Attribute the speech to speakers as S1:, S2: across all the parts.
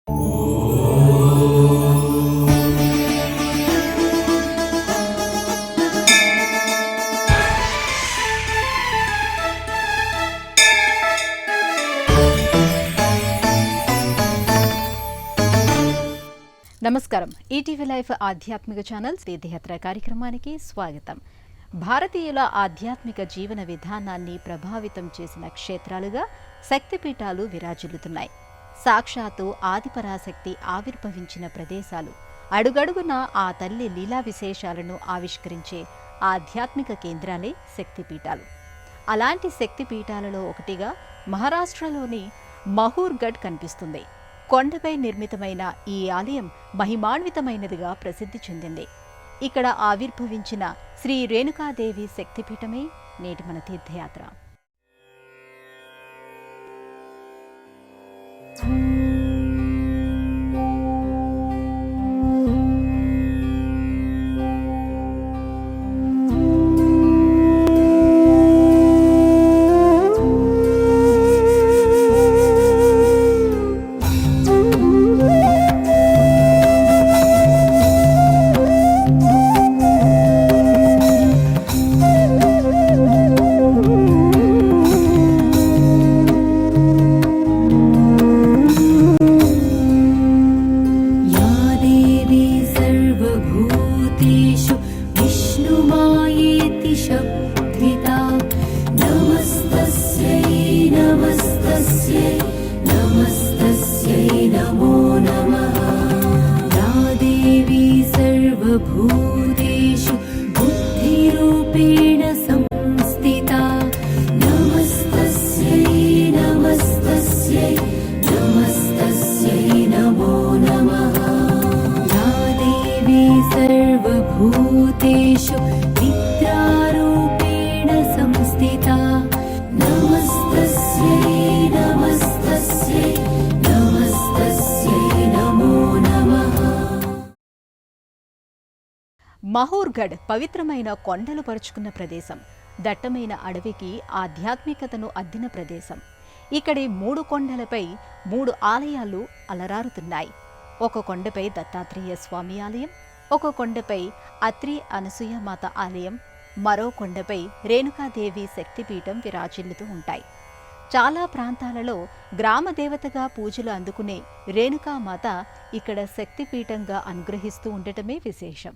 S1: నమస్కారం. ETV life ఆధ్యాత్మిక channel తీర్థయాత్ర కార్యక్రమానికి స్వాగతం. భారతీయుల ఆధ్యాత్మిక జీవన విధానాన్ని ప్రభావితం చేసిన క్షేత్రాలుగా శక్తిపీఠాలు విరాజిల్లుతున్నాయి. సాక్షాత్తు ఆదిపరాశక్తి ఆవిర్భవించిన ప్రదేశాలు, అడుగడుగున ఆ తల్లి లీలా విశేషాలను ఆవిష్కరించే ఆధ్యాత్మిక కేంద్రాలే శక్తిపీఠాలు. అలాంటి శక్తిపీఠాలలో ఒకటిగా మహారాష్ట్రలోని మహూర్గఢ్ కనిపిస్తుంది. కొండపై నిర్మితమైన ఈ ఆలయం మహిమాన్వితమైనదిగా ప్రసిద్ధి చెందింది. ఇక్కడ ఆవిర్భవించిన శ్రీ రేణుకాదేవి శక్తిపీఠమే నేటి మన తీర్థయాత్ర. మహూర్గఢ్ పవిత్రమైన కొండలు పరుచుకున్న ప్రదేశం. దట్టమైన అడవికి ఆధ్యాత్మికతను అద్దిన ప్రదేశం. ఇక్కడి 3 కొండలపై 3 ఆలయాలు అలరారుతున్నాయి. ఒక కొండపై దత్తాత్రేయ స్వామి ఆలయం, ఒక కొండపై అత్రి అనసూయమాత ఆలయం, మరో కొండపై రేణుకాదేవి శక్తిపీఠం విరాజిల్లుతూ ఉంటాయి. చాలా ప్రాంతాలలో గ్రామ దేవతగా పూజలు అందుకునే రేణుకామాత ఇక్కడ శక్తిపీఠంగా అనుగ్రహిస్తూ ఉండటమే విశేషం.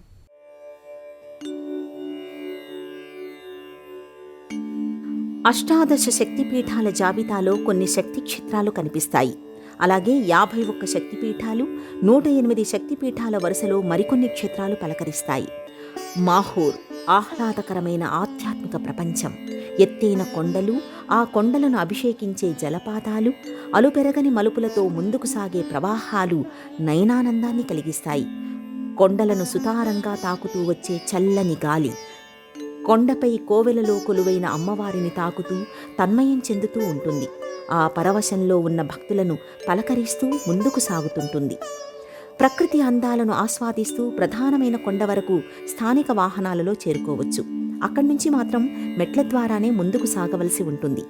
S2: అష్టాదశ శక్తిపీఠాల జాబితాలో కొన్ని శక్తి క్షేత్రాలు కనిపిస్తాయి. అలాగే 51 శక్తిపీఠాలు, 108 శక్తిపీఠాల వరుసలో మరికొన్ని క్షేత్రాలు పలకరిస్తాయి. మాహూర్ ఆహ్లాదకరమైన ఆధ్యాత్మిక ప్రపంచం. ఎత్తైన కొండలు, ఆ కొండలను అభిషేకించే జలపాతాలు, అలుపెరగని మలుపులతో ముందుకు సాగే ప్రవాహాలు నయనానందాన్ని కలిగిస్తాయి. కొండలను సుతారంగా తాకుతూ వచ్చే చల్లని గాలి, కొండపై కోవెలలో కొలువైన అమ్మవారిని తాకుతూ తన్మయం చెందుతూ ఉంటుంది. ఆ పరవశంలో ఉన్న భక్తులను పలకరిస్తూ ముందుకు సాగుతుంటుంది. ప్రకృతి అందాలను ఆస్వాదిస్తూ ప్రధానమైన కొండ వరకు స్థానిక వాహనాలలో చేరుకోవచ్చు. అక్కడి నుంచి మాత్రం మెట్ల ద్వారానే ముందుకు సాగవలసి ఉంటుంది.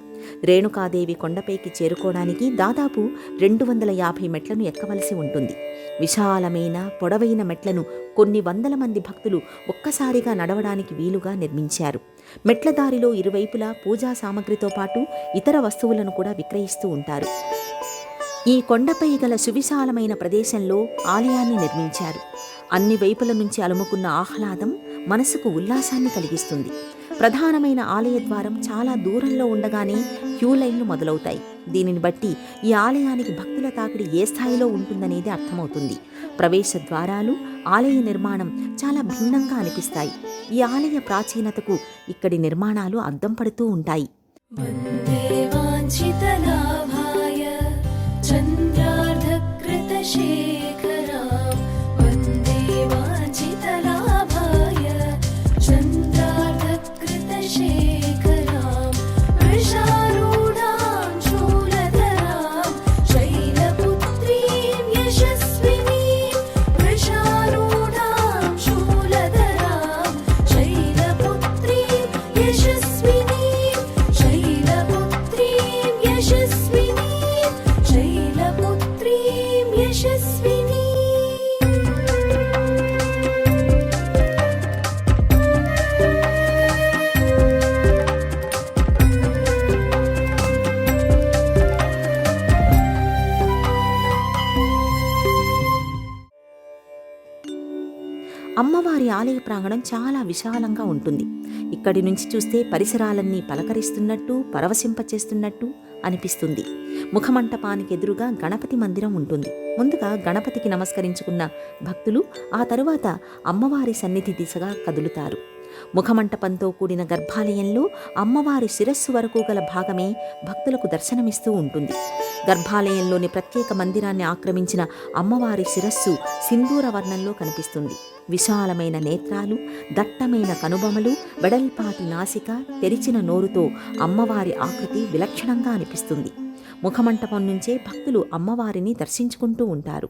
S2: రేణుకాదేవి కొండపైకి చేరుకోవడానికి దాదాపు 250 మెట్లను ఎక్కవలసి ఉంటుంది. విశాలమైన పొడవైన మెట్లను కొన్ని వందల మంది భక్తులు ఒక్కసారిగా నడవడానికి వీలుగా నిర్మించారు. మెట్ల దారిలో ఇరువైపులా పూజా సామగ్రితో పాటు ఇతర వస్తువులను కూడా విక్రయిస్తూ ఉంటారు. ఈ కొండపై గల సువిశాలమైన ప్రదేశంలో ఆలయాన్ని నిర్మించారు. అన్ని వైపుల నుంచి అలుముకున్న ఆహ్లాదం మనసుకు ఉల్లాసాన్ని కలిగిస్తుంది. ప్రధానమైన ఆలయ ద్వారం చాలా దూరంలో ఉండగానే క్యూ లైన్లు మొదలవుతాయి. దీనిని బట్టి ఈ ఆలయానికి భక్తుల తాకిడి ఏ స్థాయిలో ఉంటుందనేది అర్థమవుతుంది. ప్రవేశ ద్వారాలు, ఆలయ నిర్మాణం చాలా భిన్నంగా అనిపిస్తాయి. ఈ ఆలయ ప్రాచీనతకు ఇక్కడి నిర్మాణాలు అద్దం పడుతూ ఉంటాయి.
S3: Yashaswini, Shailaputri, Yashaswini. यशस्विनी।
S2: అమ్మవారి ఆలయ ప్రాంగణం చాలా విశాలంగా ఉంటుంది. ఇక్కడి నుంచి చూస్తే పరిసరాలన్నీ పలకరిస్తున్నట్టు, పరవశింపచేస్తున్నట్టు అనిపిస్తుంది. ముఖమంటపానికి ఎదురుగా గణపతి మందిరం ఉంటుంది. ముందుగా గణపతికి నమస్కరించుకున్న భక్తులు ఆ తరువాత అమ్మవారి సన్నిధి దిశగా కదులుతారు. ముఖమంటపంతో కూడిన గర్భాలయంలో అమ్మవారి శిరస్సు వరకు గల భాగమే భక్తులకు దర్శనమిస్తూ ఉంటుంది. గర్భాలయంలోని ప్రత్యేక మందిరాన్ని ఆక్రమించిన అమ్మవారి శిరస్సు సింధూర వర్ణంలో కనిపిస్తుంది. విశాలమైన నేత్రాలు, దట్టమైన కనుబొమలు, వెడల్పాటి నాసిక, తెరిచిన నోరుతో అమ్మవారి ఆకృతి విలక్షణంగా అనిపిస్తుంది. ముఖమంటపం నుంచే భక్తులు అమ్మవారిని దర్శించుకుంటూ ఉంటారు.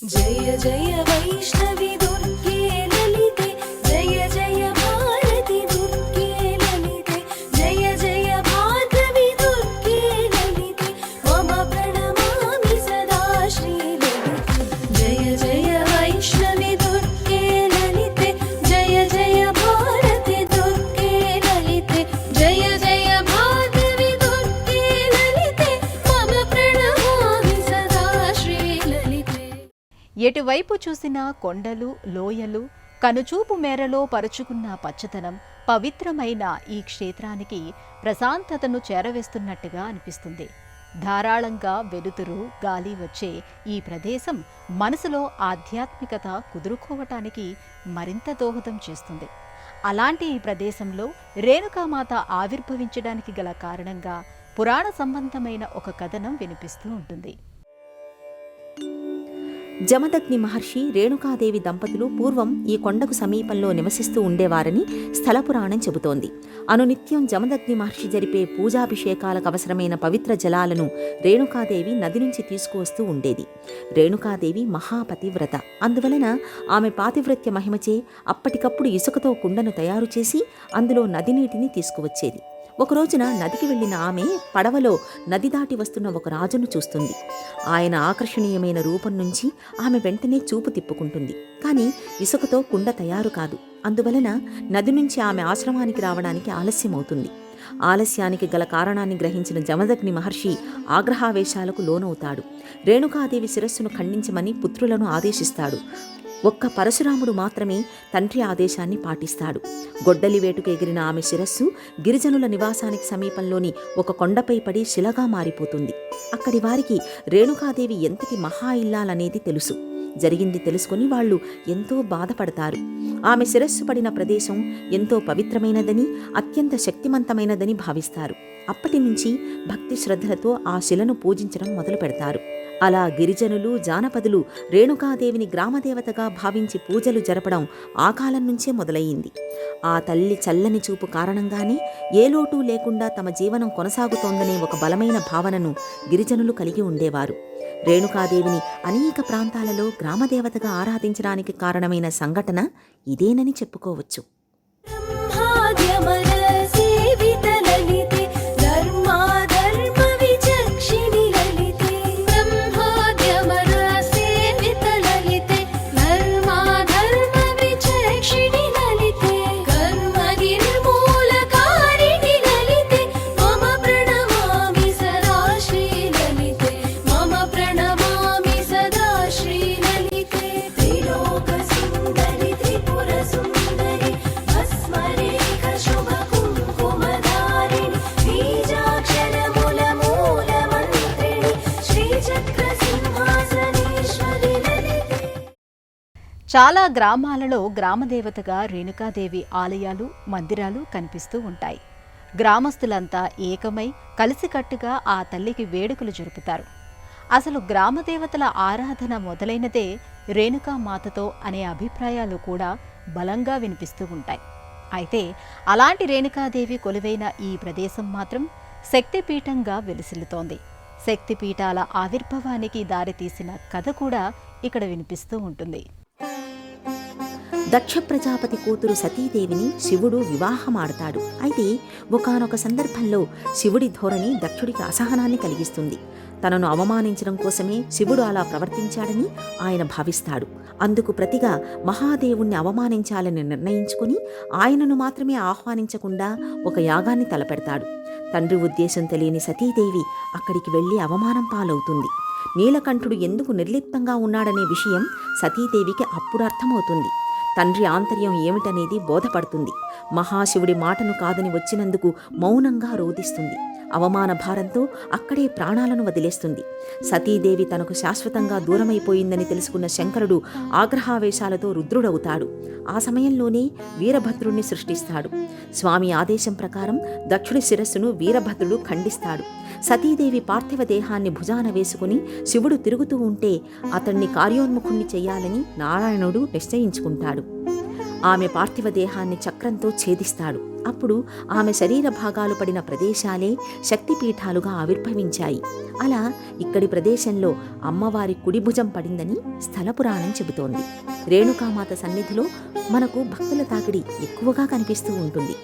S3: जय जय वैष्णवी दुर्गे ललिते, जय जय भारती दुर्गे ललिते, जय जय भार्गवी दुर्गे ललिते, मम प्रणमामि सदा श्री ललिते। जय जय वैष्णवी दुर्गे ललिते, जय जय भारती दुर्गे ललिते, जय जय भार्गवी दुर्गे ललिते, मम प्रणमामि सदा श्री ललिते।
S1: ఎటువైపు చూసినా కొండలు, లోయలు, కనుచూపు మేరలో పరుచుకున్న పచ్చదనం పవిత్రమైన ఈ క్షేత్రానికి ప్రశాంతతను చేరవేస్తున్నట్టుగా అనిపిస్తుంది. ధారాళంగా వెలుతురు, గాలి వచ్చే ఈ ప్రదేశం మనసులో ఆధ్యాత్మికత కుదురుకోవటానికి మరింత దోహదం చేస్తుంది. అలాంటి ఈ ప్రదేశంలో రేణుకామాత ఆవిర్భవించడానికి గల కారణంగా పురాణ సంబంధమైన ఒక కథనం వినిపిస్తూ ఉంటుంది.
S2: జమదగ్ని మహర్షి, రేణుకాదేవి దంపతులు పూర్వం ఈ కొండకు సమీపంలో నివసిస్తూ ఉండేవారని స్థల పురాణం చెబుతోంది. అనునిత్యం జమదగ్ని మహర్షి జరిపే పూజాభిషేకాలకు అవసరమైన పవిత్ర జలాలను రేణుకాదేవి నది నుంచి తీసుకువస్తూ ఉండేది. రేణుకాదేవి మహాపతివ్రత. అందువలన ఆమె పాతివ్రత్య మహిమచే అప్పటికప్పుడు ఇసుకతో కుండను తయారు చేసి అందులో నది నీటిని తీసుకువచ్చేది. ఒకరోజున నదికి వెళ్లిన ఆమె పడవలో నది దాటి వస్తున్న ఒక రాజును చూస్తుంది. ఆయన ఆకర్షణీయమైన రూపం నుంచి ఆమె వెంటనే చూపు తిప్పుకుంటుంది. కానీ ఇసుకతో కుండ తయారు కాదు. అందువలన నది నుంచి ఆమె ఆశ్రమానికి రావడానికి ఆలస్యమవుతుంది. ఆలస్యానికి గల కారణాన్ని గ్రహించిన జమదగ్ని మహర్షి ఆగ్రహావేశాలకు లోనవుతాడు. రేణుకాదేవి శిరస్సును ఖండించమని పుత్రులను ఆదేశిస్తాడు. ఒక్క పరశురాముడు మాత్రమే తండ్రి ఆదేశాన్ని పాటిస్తాడు. గొడ్డలి వేటుకు ఎగిరిన ఆమె శిరస్సు గిరిజనుల నివాసానికి సమీపంలోని ఒక కొండపై పడి శిలగా మారిపోతుంది. అక్కడి వారికి రేణుకాదేవి ఎంతటి మహా ఇల్లాలనేది తెలుసు. జరిగింది తెలుసుకుని వాళ్ళు ఎంతో బాధపడతారు. ఆమె శిరస్సు పడిన ప్రదేశం ఎంతో పవిత్రమైనదని, అత్యంత శక్తిమంతమైనదని భావిస్తారు. అప్పటి నుంచి భక్తి శ్రద్ధలతో ఆ శిలను పూజించడం మొదలు పెడతారు. అలా గిరిజనులు, జానపదులు రేణుకాదేవిని గ్రామదేవతగా భావించి పూజలు జరపడం ఆ కాలం నుంచే మొదలయ్యింది. ఆ తల్లి చల్లని చూపు కారణంగానే ఏ లోటు లేకుండా తమ జీవనం కొనసాగుతోందనే ఒక బలమైన భావనను గిరిజనులు కలిగి ఉండేవారు. రేణుకాదేవిని అనేక ప్రాంతాలలో గ్రామదేవతగా ఆరాధించడానికి కారణమైన సంఘటన ఇదేనని చెప్పుకోవచ్చు.
S1: చాలా గ్రామాలలో గ్రామదేవతగా రేణుకాదేవి ఆలయాలు, మందిరాలు కనిపిస్తూ ఉంటాయి. గ్రామస్తులంతా ఏకమై కలిసికట్టుగా ఆ తల్లికి వేడుకలు జరుపుతారు. అసలు గ్రామదేవతల ఆరాధన మొదలైనదే రేణుకామాతతో అనే అభిప్రాయాలు కూడా బలంగా వినిపిస్తూ ఉంటాయి. అయితే అలాంటి రేణుకాదేవి కొలువైన ఈ ప్రదేశం మాత్రం శక్తిపీఠంగా వెలిసిల్లుతోంది. శక్తిపీఠాల ఆవిర్భావానికి దారితీసిన కథ కూడా ఇక్కడ వినిపిస్తూ ఉంటుంది.
S2: దక్ష ప్రజాపతి కూతురు సతీదేవిని శివుడు వివాహమాడతాడు. అయితే ఒకానొక సందర్భంలో శివుడి ధోరణి దక్షుడికి అసహనాన్ని కలిగిస్తుంది. తనను అవమానించడం కోసమే శివుడు అలా ప్రవర్తించాడని ఆయన భావిస్తాడు. అందుకు ప్రతిగా మహాదేవుణ్ణి అవమానించాలని నిర్ణయించుకుని ఆయనను మాత్రమే ఆహ్వానించకుండా ఒక యాగాన్ని తలపెడతాడు. తండ్రి ఉద్దేశం తెలియని సతీదేవి అక్కడికి వెళ్లి అవమానం పాలవుతుంది. నీలకంఠుడు ఎందుకు నిర్లిప్తంగా ఉన్నాడనే విషయం సతీదేవికి అప్పుడు అర్థమవుతుంది. తండ్రి ఆంతర్యం ఏమిటనేది బోధపడుతుంది. మహాశివుడి మాటను కాదని వచ్చినందుకు మౌనంగా రోదిస్తుంది. అవమాన భారంతో అక్కడే ప్రాణాలను వదిలేస్తుంది. సతీదేవి తనకు శాశ్వతంగా దూరమైపోయిందని తెలుసుకున్న శంకరుడు ఆగ్రహావేశాలతో రుద్రుడవుతాడు. ఆ సమయంలోనే వీరభద్రుణ్ణి సృష్టిస్తాడు. స్వామి ఆదేశం ప్రకారం దక్షుడి శిరస్సును వీరభద్రుడు ఖండిస్తాడు. సతీదేవి పార్థివ దేహాన్ని భుజాన వేసుకుని శివుడు తిరుగుతూ ఉంటే అతన్ని కార్యోన్ముఖుణ్ణి చెయ్యాలని నారాయణుడు నిశ్చయించుకుంటాడు. ఆమె పార్థివ దేహాన్ని చక్రంతో ఛేదిస్తాడు. అప్పుడు ఆమె శరీర భాగాలు పడిన ప్రదేశాలే శక్తిపీఠాలుగా ఆవిర్భవించాయి. అలా ఇక్కడి ప్రదేశంలో అమ్మవారి కుడి భుజం పడిందని స్థల పురాణం చెబుతోంది. రేణుకామాత సన్నిధిలో మనకు భక్తుల తాకిడి ఎక్కువగా కనిపిస్తూ ఉంటుంది.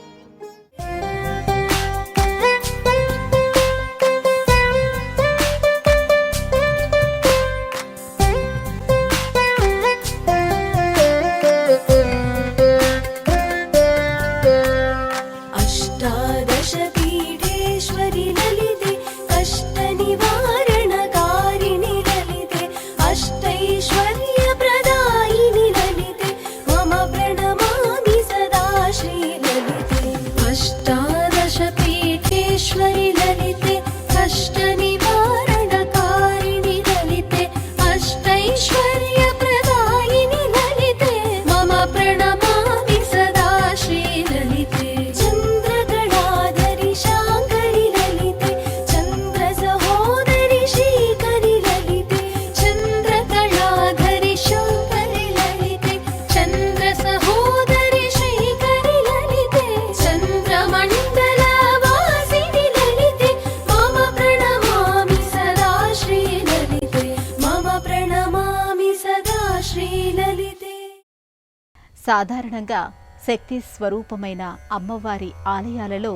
S3: अष्टादशपीठेश्वरि ललिते कष्टनिवारणकारिणि ललिते अष्टैश्वर्यप्रदायिनि ललिते मम प्रणमामि सदा श्रीललिते। अष्टादशपीठेश्वरि ललिते कष्टनिवारणकारिणि ललिते अष्टैश्वर्यप्रदायिनि ललिते मम प्रणमामि सदा श्रीललिते। चन्द्रकलाधरि शाङ्करि ललिते चन्द्रसहोदरि श्रीकरि ललिते चन्द्रकलाधरि शाङ्करि ललिते चन्द्रसहोदरि श्रीकरि ललिते चन्द्रमण्डलवासिनि ललिते मम प्रणमामि सदा श्रीललिते मम प्रणमामि सदा श्रीललिते।
S1: సాధారణంగా శక్తి స్వరూపమైన అమ్మవారి ఆలయాలలో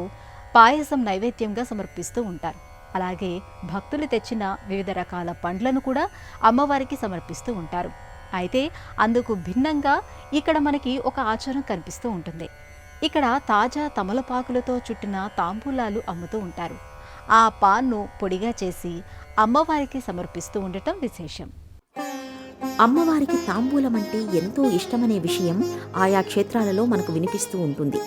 S1: పాయసం నైవేద్యంగా సమర్పిస్తూ ఉంటారు. అలాగే భక్తులు తెచ్చిన వివిధ రకాల పండ్లను కూడా అమ్మవారికి సమర్పిస్తూ ఉంటారు. అయితే అందుకు భిన్నంగా ఇక్కడ మనకి ఒక ఆచారం కనిపిస్తూ ఉంటుంది. ఇక్కడ తాజా తమలపాకులతో చుట్టిన తాంబూలాలు అమ్ముతూ ఉంటారు. ఆ పాన్ను పొడిగా చేసి అమ్మవారికి సమర్పిస్తూ ఉండటం విశేషం.
S2: అమ్మవారికి తాంబూలం అంటే ఎంతో ఇష్టమనే విషయం ఆయా క్షేత్రాలలో మనకు వినిపిస్తూ ఉంటుంది.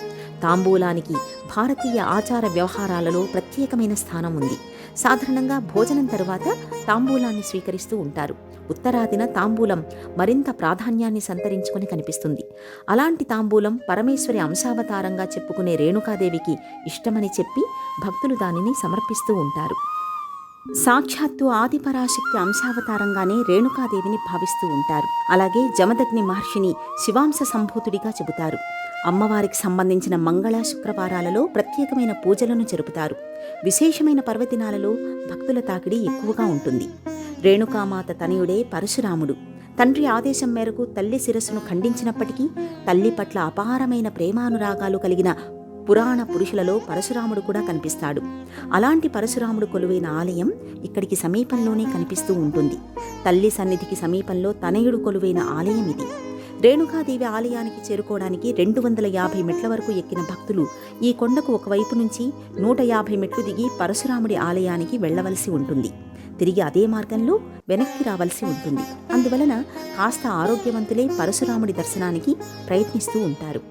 S2: తాంబూలానికి భారతీయ ఆచార వ్యవహారాలలో ప్రత్యేకమైన స్థానం ఉంది. సాధారణంగా భోజనం తరువాత తాంబూలాన్ని స్వీకరిస్తూ ఉంటారు. ఉత్తరాదిన తాంబూలం మరింత ప్రాధాన్యాన్ని సంతరించుకొని కనిపిస్తుంది. అలాంటి తాంబూలం పరమేశ్వరి అంశావతారంగా చెప్పుకునే రేణుకాదేవికి ఇష్టమని చెప్పి భక్తులు దానిని సమర్పిస్తూ ఉంటారు. సాక్షాత్తు ఆదిపరాశక్తి అంశావతారంగానే రేణుకాదేవిని భావిస్తూ ఉంటారు. అలాగే జమదగ్ని మహర్షిని శివాంశ సంభూతుడిగా చెబుతారు. అమ్మవారికి సంబంధించిన మంగళ శుక్రవారాలలో ప్రత్యేకమైన పూజలను జరుపుతారు. విశేషమైన పర్వదినాలలో భక్తుల తాకిడి ఎక్కువగా ఉంటుంది. రేణుకామాత తనయుడే పరశురాముడు. తండ్రి ఆదేశం మేరకు తల్లి శిరస్సును ఖండించినప్పటికీ తల్లి పట్ల అపారమైన ప్రేమానురాగాలు కలిగిన పురాణ పురుషులలో పరశురాముడు కూడా కనిపిస్తాడు. అలాంటి పరశురాముడు కొలువైన ఆలయం ఇక్కడికి సమీపంలోనే కనిపిస్తూ ఉంటుంది. తల్లి సన్నిధికి సమీపంలో తనయుడు కొలువైన ఆలయం ఇది. రేణుకాదేవి ఆలయానికి చేరుకోవడానికి 250 మెట్ల వరకు ఎక్కిన భక్తులు ఈ కొండకు ఒకవైపు నుంచి 150 మెట్లు దిగి పరశురాముడి ఆలయానికి వెళ్లవలసి ఉంటుంది. తిరిగి అదే మార్గంలో వెనక్కి రావలసి ఉంటుంది. అందువలన కాస్త ఆరోగ్యవంతులే పరశురాముడి దర్శనానికి ప్రయత్నిస్తూ ఉంటారు.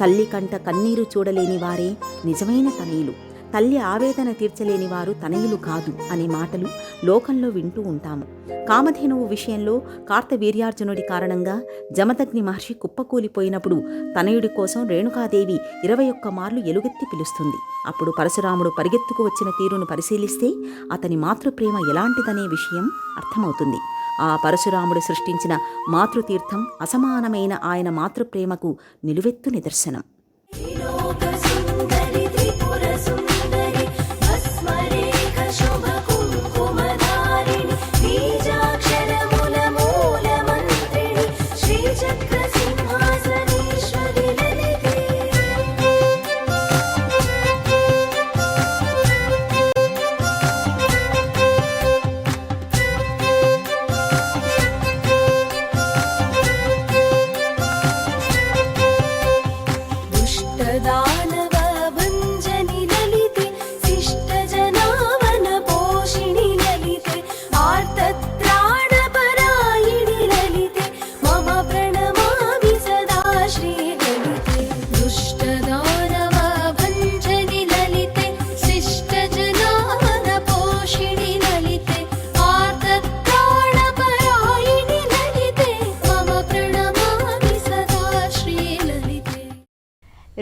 S2: తల్లి కంట కన్నీరు చూడలేని వారే నిజమైన తనయులు. తల్లి ఆవేదన తీర్చలేని వారు తనయులు కాదు అనే మాటలు లోకంలో వింటూ ఉంటాము. కామధేనువు విషయంలో కార్తవీర్యార్జునుడి కారణంగా జమదగ్ని మహర్షి కుప్పకూలిపోయినప్పుడు తనయుడి కోసం రేణుకాదేవి 21 మార్లు ఎలుగెత్తి పిలుస్తుంది. అప్పుడు పరశురాముడు పరిగెత్తుకు వచ్చిన తీరును పరిశీలిస్తే అతని మాతృప్రేమ ఎలాంటిదనే విషయం అర్థమవుతుంది. ఆ పరశురాముడు సృష్టించిన మాతృతీర్థం అసమానమైన ఆయన మాతృప్రేమకు నిలువెత్తు నిదర్శనం.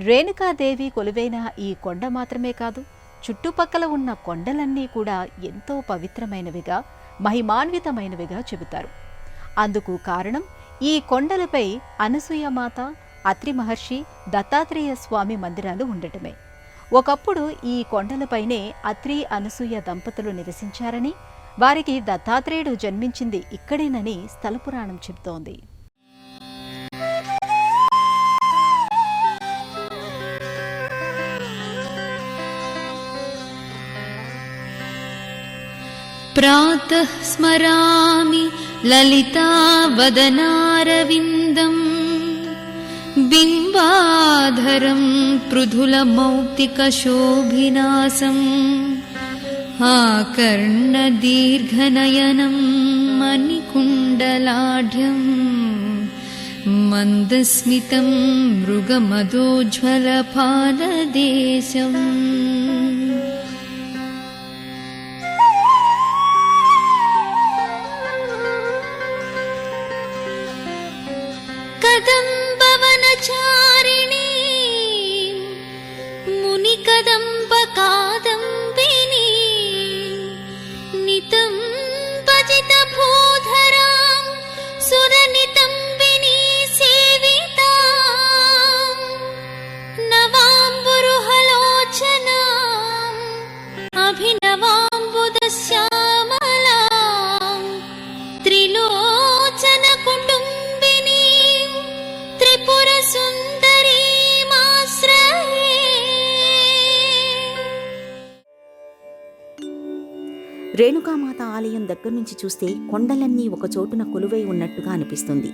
S1: రేణుకాదేవి కొలువైన ఈ కొండ మాత్రమే కాదు, చుట్టుపక్కల ఉన్న కొండలన్నీ కూడా ఎంతో పవిత్రమైనవిగా, మహిమాన్వితమైనవిగా చెబుతారు. అందుకు కారణం ఈ కొండలపై అనసూయమాత, అత్రి మహర్షి, దత్తాత్రేయ స్వామి మందిరాలు ఉండటమే. ఒకప్పుడు ఈ కొండలపైనే అత్రి అనసూయ దంపతులు నివసించారని, వారికి దత్తాత్రేయుడు జన్మించింది ఇక్కడేనని స్థలపురాణం చెబుతోంది.
S3: प्रातः स्मरामि ललितावदनारविन्दम् बिम्बाधरं पृथुलमौक्तिकशोभिनासम् आकर्णदीर्घनयनं मणिकुण्डलाढ्यं मन्दस्मितं मृगमदोज्ज्वलपाददेशम् कदम्बवनचारिणी मुनिकदम्बकादम्बिनी नितम्बजितभूधरां सुरनितम्बिनी सेविता नवाम्बुरुहलोचनाम् अभिनवाम्बुदश्यामलां त्रिलोचनकुटुम्ब
S2: రేణుకామాత ఆలయం దగ్గర నుంచి చూస్తే కొండలన్నీ ఒక చోటున కొలువై ఉన్నట్టుగా అనిపిస్తుంది.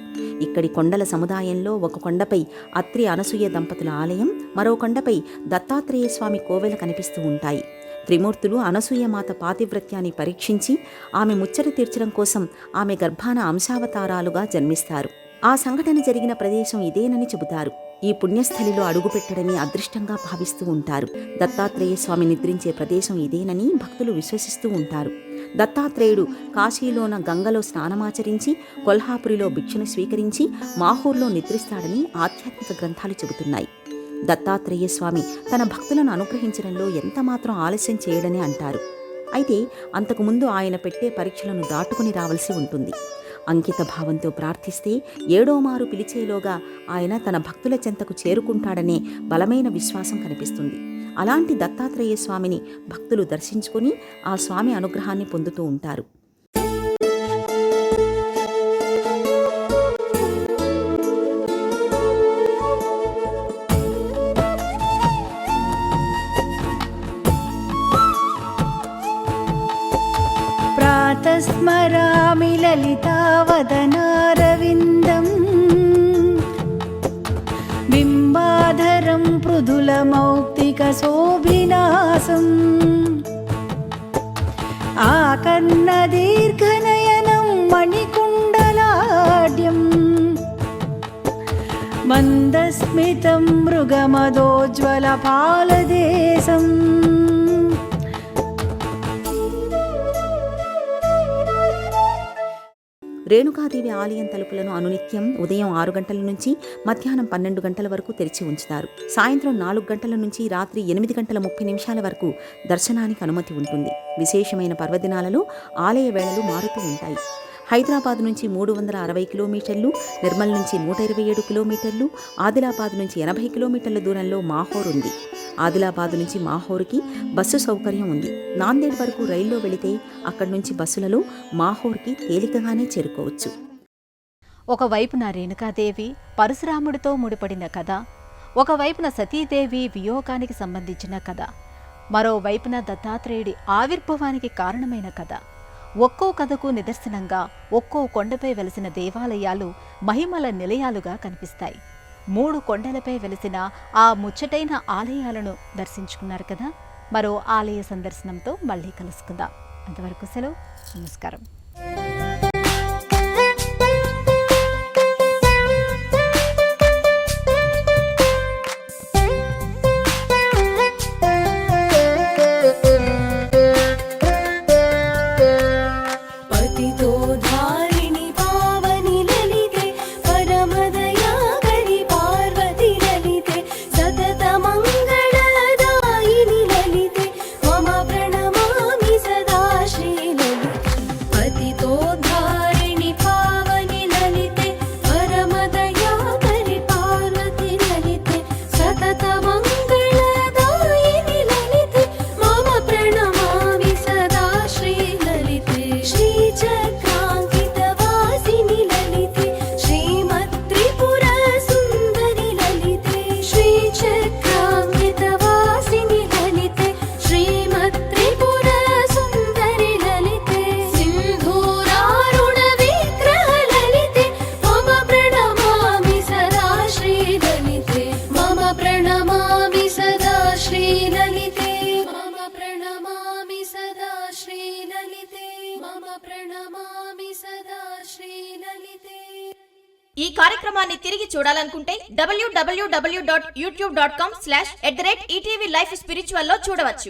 S2: ఇక్కడి కొండల సముదాయంలో ఒక కొండపై అత్రి అనసూయ దంపతుల ఆలయం, మరో కొండపై దత్తాత్రేయ స్వామి కోవెల కనిపిస్తూ ఉంటాయి. త్రిమూర్తులు అనసూయమాత పాతివ్రత్యాన్ని పరీక్షించి ఆమె ముచ్చట తీర్చడం కోసం ఆమె గర్భాన అంశావతారాలుగా జన్మిస్తారు. ఆ సంఘటన జరిగిన ప్రదేశం ఇదేనని చెబుతారు. ఈ పుణ్యస్థలిలో అడుగుపెట్టడమే అదృష్టంగా భావిస్తూ ఉంటారు. దత్తాత్రేయ స్వామి నిద్రించే ప్రదేశం ఇదేనని భక్తులు విశ్వసిస్తూ ఉంటారు. దత్తాత్రేయుడు కాశీలోన గంగలో స్నానమాచరించి, కొల్హాపురిలో భిక్షను స్వీకరించి, మాహూర్లో నిద్రిస్తాడని ఆధ్యాత్మిక గ్రంథాలు చెబుతున్నాయి. దత్తాత్రేయ స్వామి తన భక్తులను అనుగ్రహించడంలో ఎంతమాత్రం ఆలస్యం చేయడని అంటారు. అయితే అంతకుముందు ఆయన పెట్టే పరీక్షలను దాటుకుని రావాల్సి ఉంటుంది. అంకిత భావంతో ప్రార్థిస్తే 7వ మారు పిలిచేలోగా ఆయన తన భక్తుల చెంతకు చేరుకుంటాడనే బలమైన విశ్వాసం కనిపిస్తుంది. అలాంటి దత్తాత్రేయ స్వామిని భక్తులు దర్శించుకొని ఆ స్వామి అనుగ్రహాన్ని పొందుతూ ఉంటారు.
S4: స్మరామి లలితావదనారవిందం బింబాధరం పృథులమౌక్తికశోభినాసం ఆకర్ణదీర్ఘనయనం మణికుండలాఢ్యం మందస్మితం మృగమదోజ్వలపాలదేశం
S2: రేణుకాదేవి ఆలయం తలుపులను అనునిత్యం ఉదయం 6 గంటల నుంచి మధ్యాహ్నం 12 గంటల వరకు తెరిచి ఉంచుతారు. సాయంత్రం 4 గంటల నుంచి రాత్రి 8 గంటల 30 నిమిషాల వరకు దర్శనానికి అనుమతి ఉంటుంది. విశేషమైన పర్వదినాలలో ఆలయ వేళలు మారుతూ ఉంటాయి. హైదరాబాద్ నుంచి 360 కిలోమీటర్లు, నిర్మల్ నుంచి 127 కిలోమీటర్లు, ఆదిలాబాద్ నుంచి 80 కిలోమీటర్ల దూరంలో మాహోర్ ఉంది. ఆదిలాబాద్ నుంచి మాహోర్కి బస్సు సౌకర్యం ఉంది. నాందేడ్ వరకు రైల్లో వెళితే అక్కడి నుంచి బస్సులలో మాహోర్కి తేలికగానే చేరుకోవచ్చు.
S1: ఒకవైపున రేణుకాదేవి పరశురాముడితో ముడిపడిన కథ, ఒకవైపున సతీదేవి వియోగానికి సంబంధించిన కథ, మరోవైపున దత్తాత్రేయుడి ఆవిర్భావానికి కారణమైన కథ. ఒక్కో కథకు నిదర్శనంగా ఒక్కో కొండపై వెలిసిన దేవాలయాలు మహిమల నిలయాలుగా కనిపిస్తాయి. 3 కొండలపై వెలిసిన ఆ ముచ్చటైన ఆలయాలను దర్శించుకున్నారు కదా. మరో ఆలయ సందర్శనంతో మళ్ళీ కలుసుకుందాం. అంతవరకు సెలవు. నమస్కారం.
S5: ఈ కార్యక్రమాన్ని తిరిగి చూడాలనుకుంటే www.youtube.com/@ETV Life Spiritual లో చూడవచ్చు.